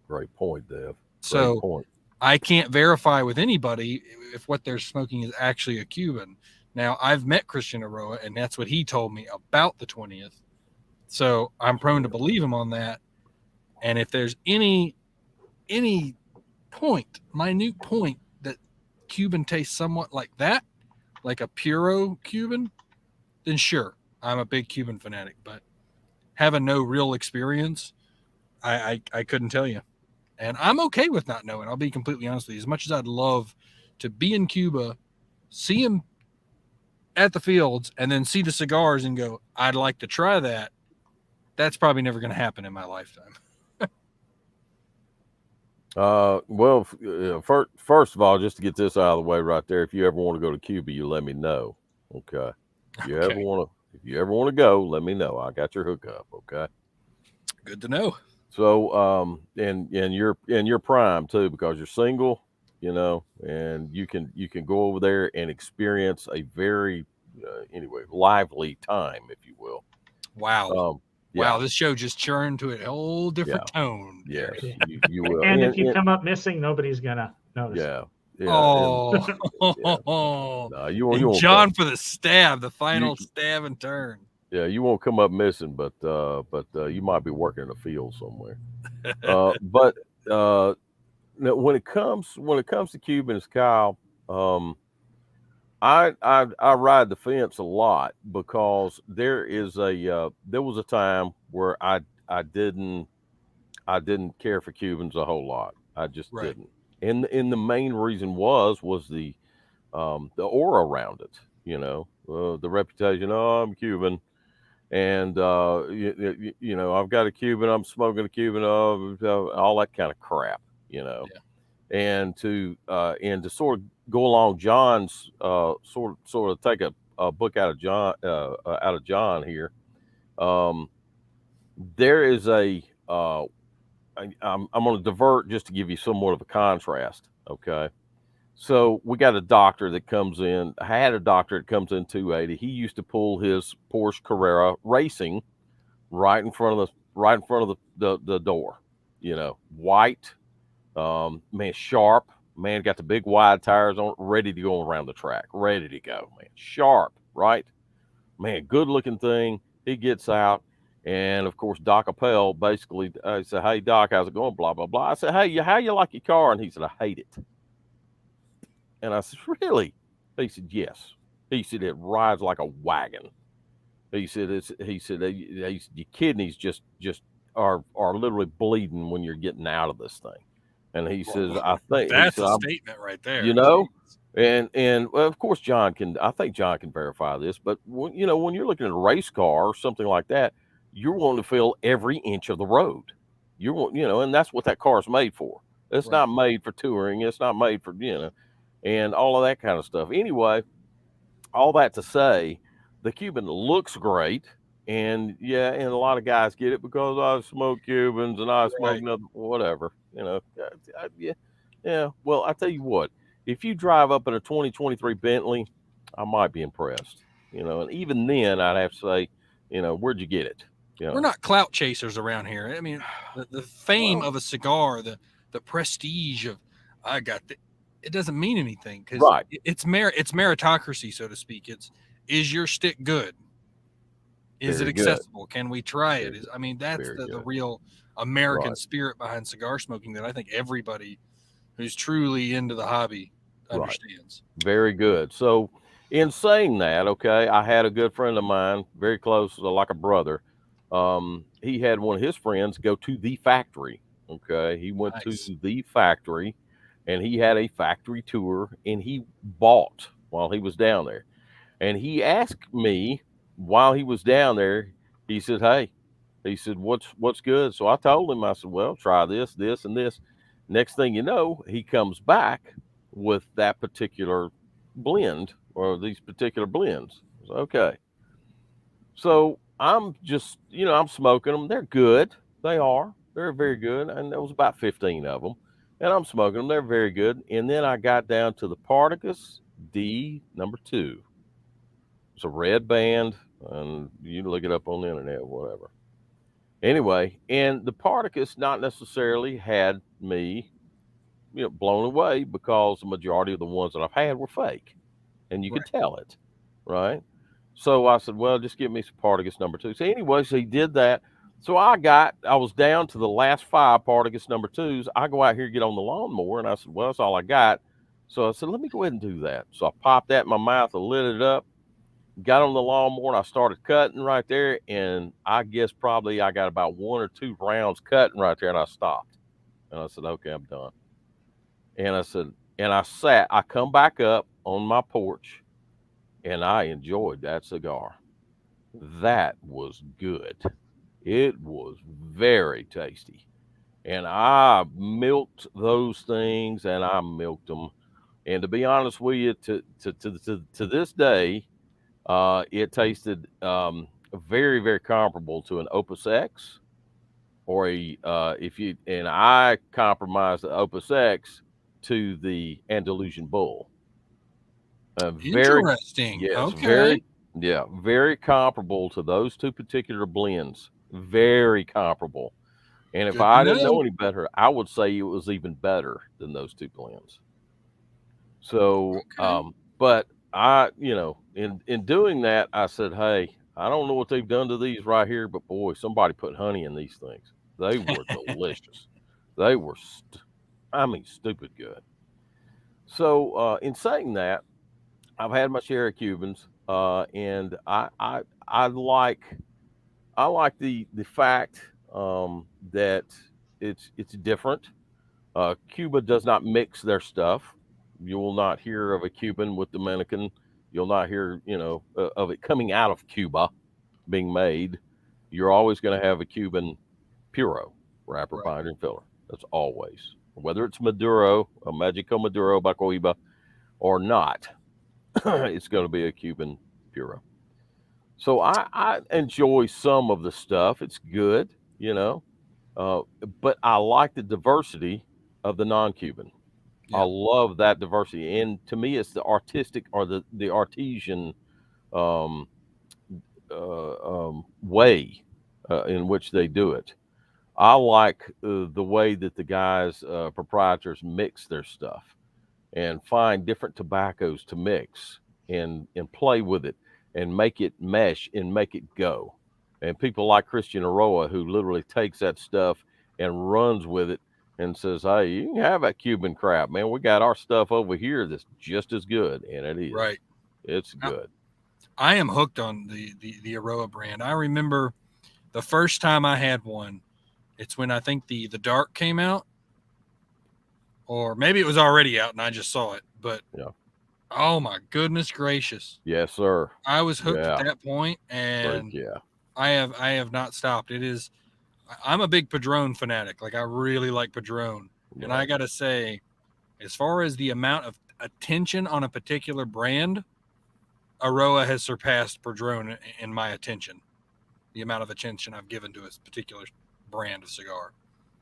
Great point, Dev. Great So point. I can't verify with anybody if what they're smoking is actually a Cuban. Now, I've met Christian Aroa, and that's what he told me about the 20th. So I'm prone to believe him on that. And if there's any point, minute point, that Cuban tastes somewhat like that, like a Puro Cuban, then sure, I'm a big Cuban fanatic. But having no real experience, I couldn't tell you. And I'm okay with not knowing. I'll be completely honest with you. As much as I'd love to be in Cuba, see him at the fields, and then see the cigars and go, I'd like to try that, that's probably never going to happen in my lifetime. Well, first of all, just to get this out of the way right there, if you ever want to go to Cuba, you let me know. Okay. If you ever want to go, let me know. I got your hookup. Okay. Good to know. So, and you're in your prime too, because you're single, you know, and you can go over there and experience a very, anyway, lively time, if you will. Wow. Yeah. Wow, this show just churned to a whole different tone. Yes, you will. And if you come up missing, nobody's gonna notice. Yeah. Oh, yeah. No, you won't John for the stab, the final stab and turn. Yeah, you won't come up missing, but you might be working in a field somewhere. But when it comes to Cubans, Kyle, I ride the fence a lot, because there was a time where I didn't care for Cubans a whole lot. I just didn't. And the main reason was the aura around it, you know, the reputation. Oh, I'm Cuban, and you know, I've got a Cuban, I'm smoking a Cuban, all that kind of crap, you know. Yeah. And to sort of go along John's sort of take a book out of John here. There is I'm going to divert just to give you somewhat of a contrast. Okay. So we got a doctor that comes in. I had a doctor that comes in 280. He used to pull his Porsche Carrera racing right in front of the door. You know, white, man, sharp, man, got the big wide tires on, ready to go around the track, ready to go, man, sharp, right, man, good looking thing. He gets out, and of course, Doc Appel basically said, "Hey, Doc, how's it going?" Blah blah blah. I said, "Hey, how you like your car?" And he said, "I hate it." And I said, "Really?" He said, "Yes." He said, "It rides like a wagon." He said, "Your kidneys just are literally bleeding when you're getting out of this thing." And he says, "I think that's a statement right there." You know, and well, of course, I think John can verify this. But you know, when you're looking at a race car or something like that, you're wanting to feel every inch of the road. You know, and that's what that car is made for. It's not made for touring. It's not made for, you know, and all of that kind of stuff. Anyway, all that to say, the Cuban looks great. And yeah, and a lot of guys get it because I smoke Cubans and I smoke nothing, whatever, you know. Yeah. Well, I tell you what, if you drive up in a 2023 Bentley, I might be impressed, you know. And even then, I'd have to say, you know, where'd you get it? You know? We're not clout chasers around here. I mean, the fame of a cigar, the prestige of I got the, it doesn't mean anything, because it's meritocracy, so to speak. Is your stick good? Is it accessible? Good. Can we try it? I mean, that's the real American spirit behind cigar smoking that I think everybody who's truly into the hobby understands. Very good. So in saying that, okay, I had a good friend of mine, very close, like a brother. He had one of his friends go to the factory. Okay. He went to the factory, and he had a factory tour, and he bought while he was down there. And he asked me, while he was down there, he said, "Hey," he said, what's good?" So I told him, I said, "Well, try this, this, and this." Next thing you know, he comes back with that particular blend or these particular blends. Okay. So I'm just, I'm smoking them. They're good. They are. They're very good. And there was about 15 of them. And I'm smoking them. They're very good. And then I got down to the Partagas D number 2. It's a red band. And you can look it up on the internet or whatever. Anyway, and the Partagas not necessarily had me, blown away because the majority of the ones that I've had were fake. And you could tell it. Right. So I said, well, just give me some Partagas number 2. So anyway, so he did that. So I was down to the last 5 Partagas number 2s. I go out here, get on the lawnmower, and I said, well, that's all I got. So I said, let me go ahead and do that. So I popped that in my mouth, I lit it up, got on the lawnmower, and I started cutting right there. And I guess probably I got about 1 or 2 rounds cutting right there, and I stopped. And I said, okay, I'm done. And I said, and I come back up on my porch, and I enjoyed that cigar. That was good. It was very tasty. And I milked those things, and I milked them. And to be honest with you, to this day, it tasted very, very comparable to an Opus X or and I compromised the Opus X to the Andalusian Bull. Very, Interesting. yes, Okay. very comparable to those 2 particular blends. Very comparable. And if Good to I didn't know know. any better, I would say it was even better than those 2 blends. So, Okay. but I, in doing that, I said, hey, I don't know what they've done to these right here, but boy, somebody put honey in these things. They were delicious. They were, stupid good. So, in saying that, I've had my share of Cubans, and I like the fact that it's different. Cuba does not mix their stuff. You will not hear of a Cuban with Dominican. You'll not hear of it coming out of Cuba being made. You're always going to have a Cuban puro wrapper, Right. binder, and filler. That's always, whether it's Maduro, a Magico Maduro by Cohiba, or not. It's going to be a Cuban puro. So I enjoy some of the stuff. It's good, but I like the diversity of the non-Cuban. I Yeah. love that diversity, and to me, it's the artistic or the artesian um, way in which they do it. I like the way that the guys, proprietors, mix their stuff and find different tobaccos to mix and play with it and make it mesh and make it go. And people like Christian Aroa, who literally takes that stuff and runs with it and says, hey, you can have that Cuban crap, man. We got our stuff over here that's just as good. And it is. Right. It's good. I am hooked on the Aroa brand. I remember the first time I had one. It's when I think the dark came out, or maybe it was already out and I just saw it. But Yeah. oh my goodness gracious! Yes, sir. I was hooked Yeah. at that point, Great. and Yeah. I have not stopped. It is. I'm a big Padron fanatic. Like I really like Padron, and I gotta say, as far as the amount of attention on a particular brand, Aroa has surpassed Padron in my attention. The amount of attention I've given to a particular brand of cigar.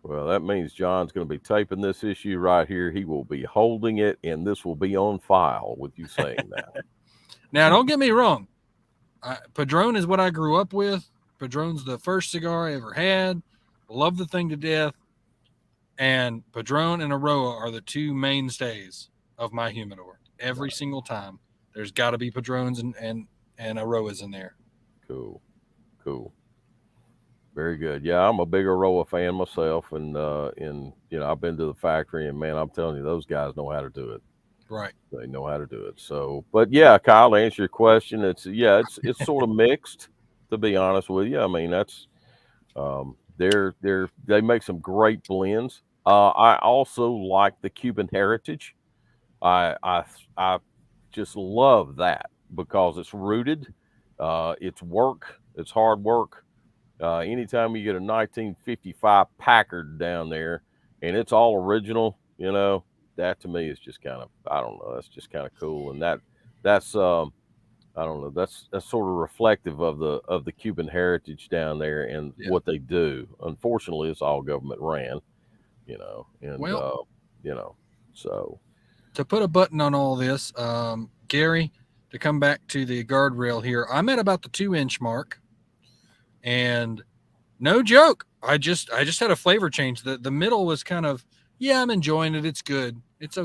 Well, that means John's going to be taping this issue right here. He will be holding it, and this will be on file with you saying that. Now, don't get me wrong. Padron is what I grew up with. Padron's the first cigar I ever had. Love the thing to death. And Padron and Aroa are the 2 mainstays of my humidor. Every single time, there's got to be Padrons and Aroas in there. Cool. Very good. Yeah, I'm a big Aroa fan myself, and I've been to the factory, and man, I'm telling you, those guys know how to do it. Right. They know how to do it. So, but yeah, Kyle, to answer your question, it's sort of mixed, to be honest with you. I mean, that's they make some great blends. I also like the Cuban heritage. I just love that because it's rooted. It's work. It's hard work. Anytime you get a 1955 Packard down there and it's all original, that to me is just kind of, I don't know, that's just kind of cool. And that's I don't know, that's sort of reflective of the Cuban heritage down there and what they do. Unfortunately, it's all government ran, and Well, so to put a button on all this, Gary, to come back to the guardrail here, I'm at about the 2-inch mark, and no joke, I just had a flavor change. The middle was kind of, I'm enjoying it. It's good. It's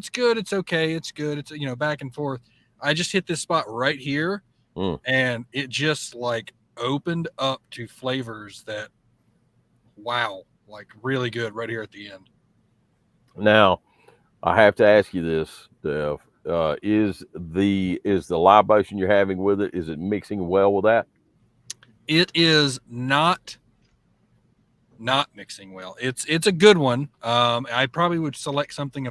good. It's okay. It's good. It's back and forth. I just hit this spot right here, and it just like opened up to flavors that, wow, like really good right here at the end. Now, I have to ask you this, Dev. Is the libation you're having with it, is it mixing well with that? It is not mixing well. It's a good one. I probably would select something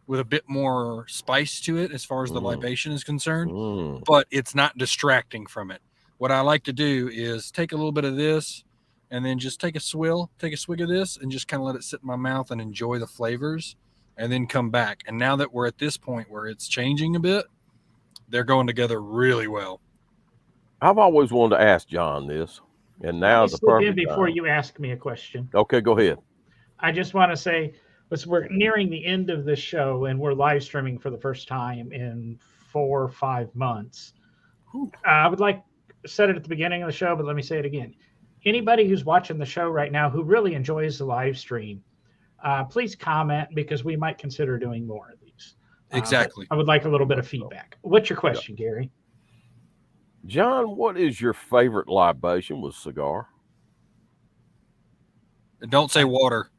with a bit more spice to it as far as the libation is concerned, but it's not distracting from it. What I like to do is take a little bit of this and then just take a swig of this and just kind of let it sit in my mouth and enjoy the flavors and then come back. And now that we're at this point where it's changing a bit, they're going together really well. I've always wanted to ask John this, and now the perfect before time. you ask me a question. Okay, go ahead. I just want to say, we're nearing the end of the show, and we're live streaming for the first time in 4 or 5 months. I would like said it at the beginning of the show, but let me say it again. Anybody who's watching the show right now who really enjoys the live stream, please comment, because we might consider doing more of these. Exactly. I would like a little bit of feedback. What's your question, Gary? John, what is your favorite libation with cigar? Don't say water.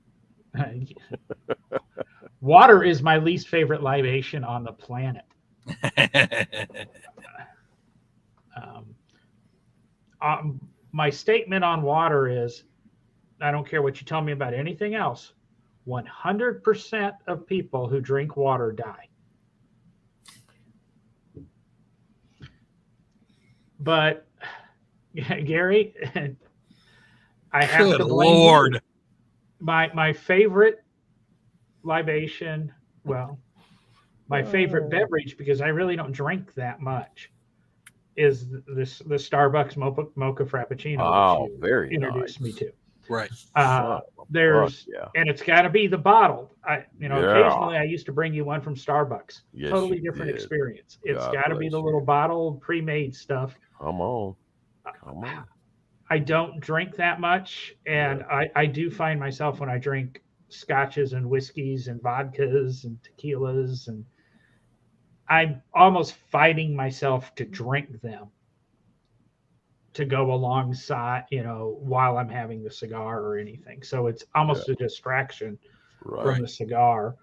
Water is my least favorite libation on the planet. My statement on water is, I don't care what you tell me about anything else, 100% of people who drink water die. But Gary, I have Good to blame Lord. you. My favorite libation, my favorite beverage, because I really don't drink that much, is the Starbucks mocha frappuccino. Oh, very introduced nice. me to. Right. There's and it's got to be the bottled. Occasionally I used to bring you one from Starbucks. Yes, totally different experience. It's God got to be bless the you. little bottled pre-made stuff. Come on. I don't drink that much, and I do find myself when I drink scotches and whiskeys and vodkas and tequilas, and I'm almost fighting myself to drink them to go alongside, while I'm having the cigar or anything. So it's almost a distraction from the cigar.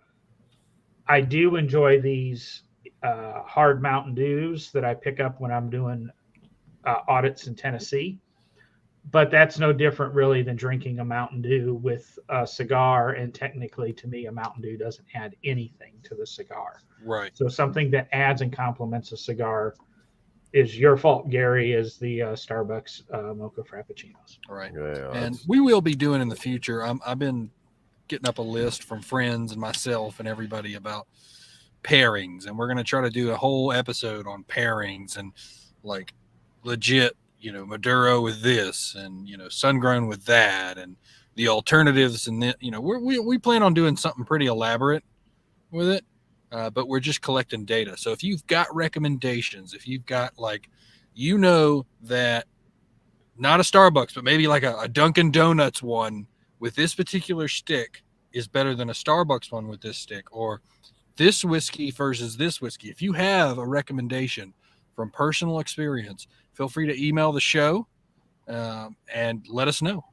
I do enjoy these hard Mountain Dews that I pick up when I'm doing audits in Tennessee. But that's no different really than drinking a Mountain Dew with a cigar. And technically, to me, a Mountain Dew doesn't add anything to the cigar. Right. So something that adds and complements a cigar is your fault, Gary, is the Starbucks mocha frappuccinos. Right. Yeah, and we will be doing in the future. I've been getting up a list from friends and myself and everybody about pairings. And we're going to try to do a whole episode on pairings and like legit, Maduro with this and, sun-grown with that and the alternatives. And then, we plan on doing something pretty elaborate with it. But we're just collecting data. So if you've got recommendations, if you've got that not a Starbucks, but maybe like a Dunkin' Donuts one with this particular stick is better than a Starbucks one with this stick, or this whiskey versus this whiskey. If you have a recommendation from personal experience, feel free to email the show and let us know.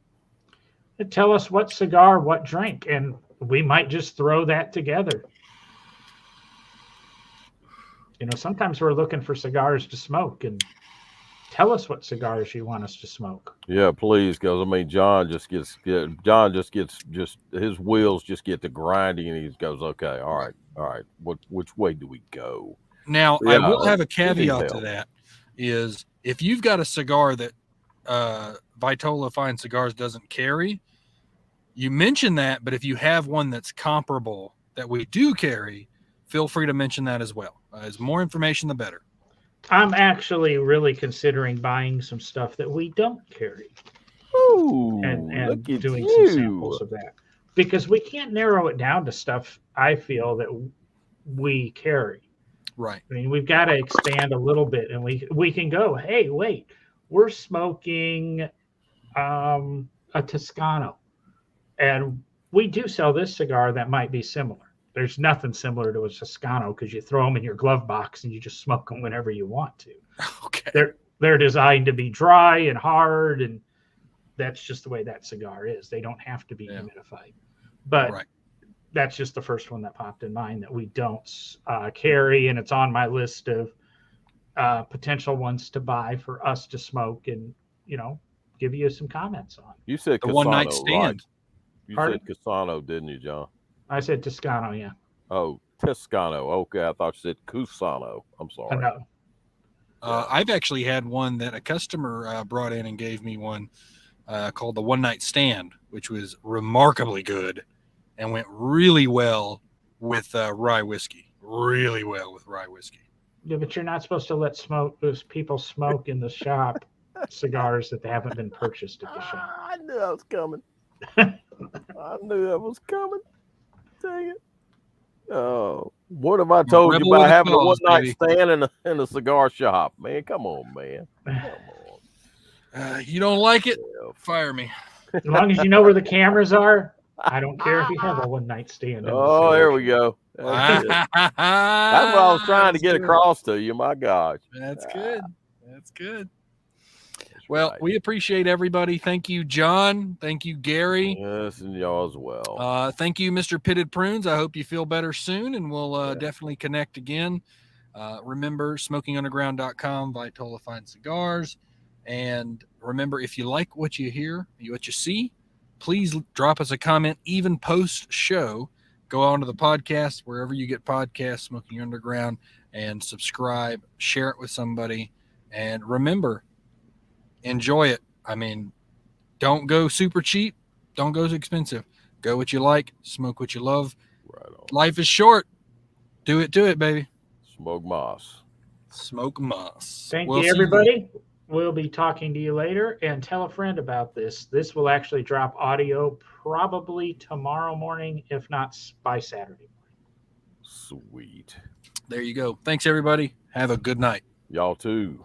Tell us what cigar, what drink, and we might just throw that together. Sometimes we're looking for cigars to smoke, and tell us what cigars you want us to smoke. Yeah, please, because John just gets his wheels just get to grinding, and he goes, okay, all right, which way do we go? Now, I will have a caveat to that: is if you've got a cigar that Vitola Fine Cigars doesn't carry, you mention that, but if you have one that's comparable that we do carry, feel free to mention that as well. As more information, the better. I'm actually really considering buying some stuff that we don't carry Ooh, and look at doing some you. samples of that, because we can't narrow it down to stuff I feel that we carry. Right. I mean, we've got to expand a little bit, and we can go, hey, wait, we're smoking a Toscano, and we do sell this cigar that might be similar. There's nothing similar to a Toscano because you throw them in your glove box and you just smoke them whenever you want to. Okay. They're designed to be dry and hard, and that's just the way that cigar is. They don't have to be humidified. But right. That's just the first one that popped in mind that we don't carry, and it's on my list of potential ones to buy for us to smoke and, give you some comments on. You said The Casano, one night stand. right? You Pardon? said Casano, didn't you, John? I said Toscano, yeah. Oh, Toscano. Okay, I thought you said Cusano. I'm sorry. No. I've actually had one that a customer brought in and gave me one called the One Night Stand, which was remarkably good and went really well with rye whiskey. Really well with rye whiskey. Yeah, but you're not supposed to let people smoke in the shop cigars that they haven't been purchased at the shop. I knew that was coming. I knew that was coming. Dang it. Oh, what have I told you about having a one-night stand in a cigar shop? Man, come on, man. Come on. You don't like it? Fire me. As long as you know where the cameras are, I don't care if you have a one-night stand. Oh, there we go. That's what I was trying to get across to you. My gosh. That's good. That's good. Well, we appreciate everybody. Thank you, John. Thank you, Gary. Yes, and y'all as well. Thank you, Mr. Pitted Prunes. I hope you feel better soon, and we'll definitely connect again. Remember, smokingunderground.com, Vitola Fine Cigars. And remember, if you like what you hear, what you see, please drop us a comment, even post-show. Go on to the podcast, wherever you get podcasts, Smoking Underground, and subscribe. Share it with somebody. And remember, enjoy it. I mean, don't go super cheap. Don't go expensive. Go what you like. Smoke what you love. Right on. Life is short. Do it, baby. Smoke moss. Smoke moss. Thank you, everybody. We'll be talking to you later, and tell a friend about this. This will actually drop audio probably tomorrow morning, if not by Saturday morning. Sweet. There you go. Thanks, everybody. Have a good night. Y'all too.